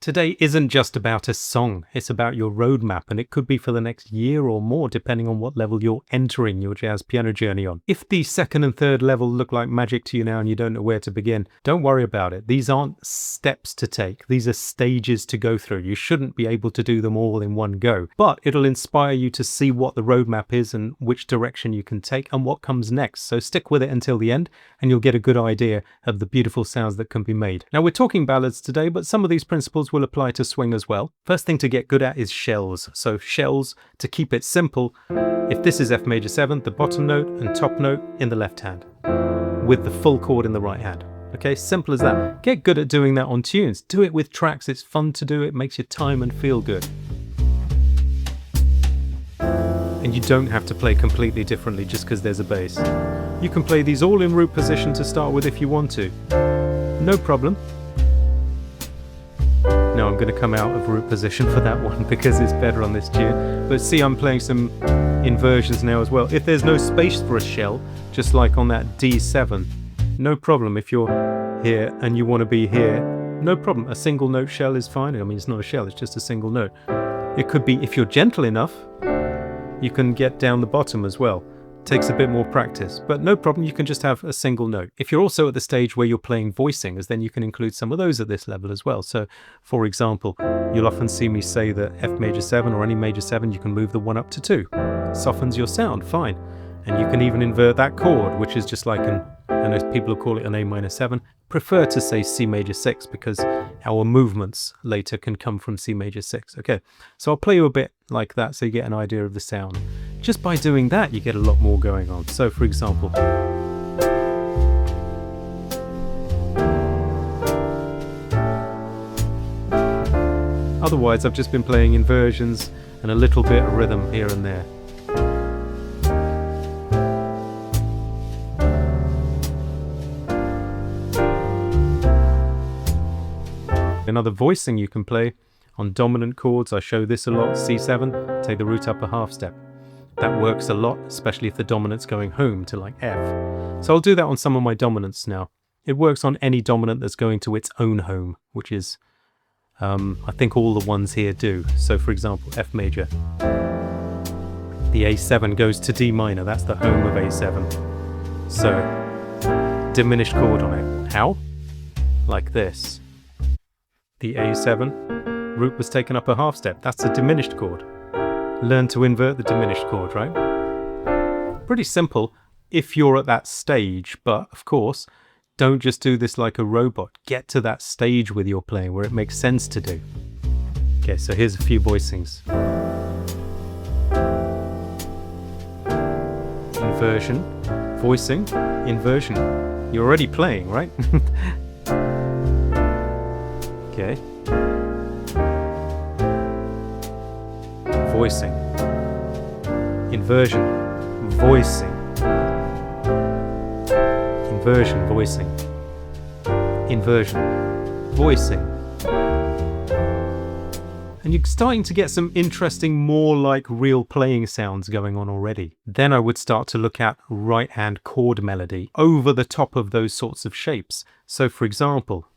Today isn't just about a song, it's about your roadmap, and it could be for the next year or more depending on what level you're entering your jazz piano journey on. If the second and third level look like magic to you now and you don't know where to begin, don't worry about it. These aren't steps to take, these are stages to go through. You shouldn't be able to do them all in one go, but it'll inspire you to see what the roadmap is and which direction you can take and what comes next. So stick with it until the end and you'll get a good idea of the beautiful sounds that can be made. Now we're talking ballads today, but some of these principles will apply to swing as well. First thing to get good at is shells. So shells, to keep it simple, if this is F major 7, the bottom note and top note in the left hand, with the full chord in the right hand. Okay, simple as that. Get good at doing that on tunes. Do it with tracks, it's fun to do, it makes your time and feel good. And you don't have to play completely differently just because there's a bass. You can play these all in root position to start with if you want to. No problem. No, I'm going to come out of root position for that one because it's better on this tune. But see, I'm playing some inversions now as well. If there's no space for a shell, just like on that D7, no problem. If you're here and you want to be here, no problem. A single note shell is fine. I mean, it's not a shell, it's just a single note. It could be, if you're gentle enough, you can get down the bottom as well. Takes a bit more practice, but no problem, you can just have a single note. If you're also at the stage where you're playing voicings, then you can include some of those at this level as well. So, for example, you'll often see me say that F major 7 or any major 7, you can move the 1 up to 2. Softens your sound, fine. And you can even invert that chord, which is just like I know people will call it an A minor 7. Prefer to say C major 6 because our movements later can come from C major 6. Okay, so I'll play you a bit like that so you get an idea of the sound. Just by doing that, you get a lot more going on. So, for example, otherwise I've just been playing inversions and a little bit of rhythm here and there. Another voicing you can play on dominant chords. I show this a lot. C7, take the root up a half step. That works a lot, especially if the dominant's going home to like F. So I'll do that on some of my dominants now. It works on any dominant that's going to its own home, which is, I think all the ones here do. So for example, F major. The A7 goes to D minor, that's the home of A7. So, diminished chord on it. How? Like this. The A7, root was taken up a half step, that's a diminished chord. Learn to invert the diminished chord, right? Pretty simple if you're at that stage, but of course, don't just do this like a robot. Get to that stage with your playing where it makes sense to do. Okay, so here's a few voicings. Inversion, voicing, inversion. You're already playing, right? Okay. Voicing, inversion, voicing, inversion, voicing, inversion, voicing. And you're starting to get some interesting, more like real playing sounds going on already. Then I would start to look at right hand chord melody over the top of those sorts of shapes. So for example,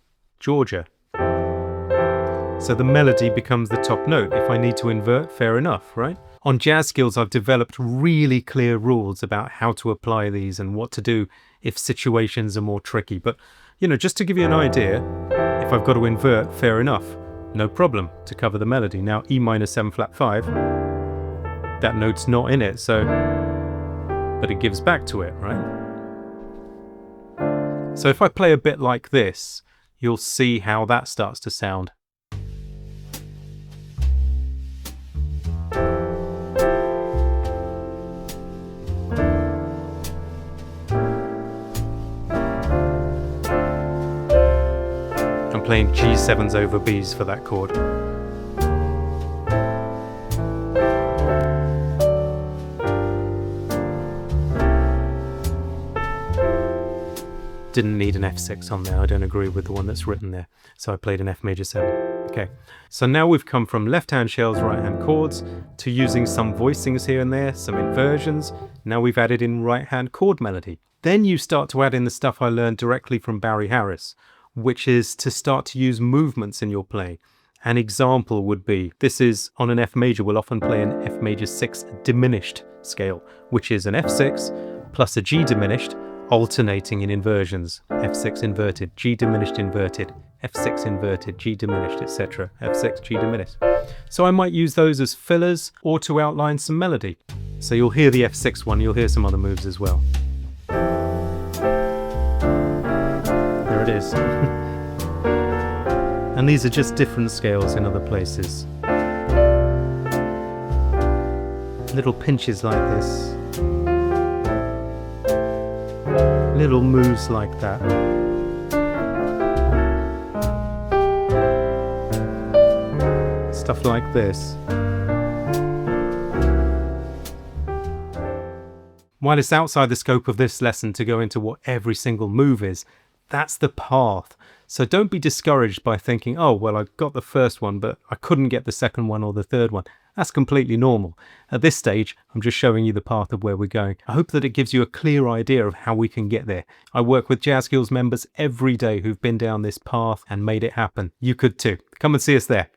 Georgia. So the melody becomes the top note. If I need to invert, fair enough, right? On JazzSkills, I've developed really clear rules about how to apply these and what to do if situations are more tricky. But, you know, just to give you an idea, if I've got to invert, fair enough. No problem to cover the melody. Now, E minor 7 flat 5, that note's not in it, so, but it gives back to it, right? So if I play a bit like this, you'll see how that starts to sound. Playing G7s over Bs for that chord. Didn't need an F6 on there, I don't agree with the one that's written there, so I played an F major 7. Okay, so now we've come from left hand shells, right hand chords, to using some voicings here and there, some inversions. Now we've added in right hand chord melody. Then you start to add in the stuff I learned directly from Barry Harris, which is to start to use movements in your playing. An example would be, this is on an F major, we'll often play an F major 6 diminished scale, which is an F6 plus a G diminished, alternating in inversions. F6 inverted, G diminished inverted, F6 inverted, G diminished, etc. F6, G diminished. So I might use those as fillers or to outline some melody. So you'll hear the F6 one, you'll hear some other moves as well. There it is. And these are just different scales in other places. Little pinches like this. Little moves like that. Stuff like this. While it's outside the scope of this lesson to go into what every single move is, that's the path. So don't be discouraged by thinking, oh, well, I got the first one, but I couldn't get the second one or the third one. That's completely normal. At this stage, I'm just showing you the path of where we're going. I hope that it gives you a clear idea of how we can get there. I work with JazzSkills members every day who've been down this path and made it happen. You could too. Come and see us there.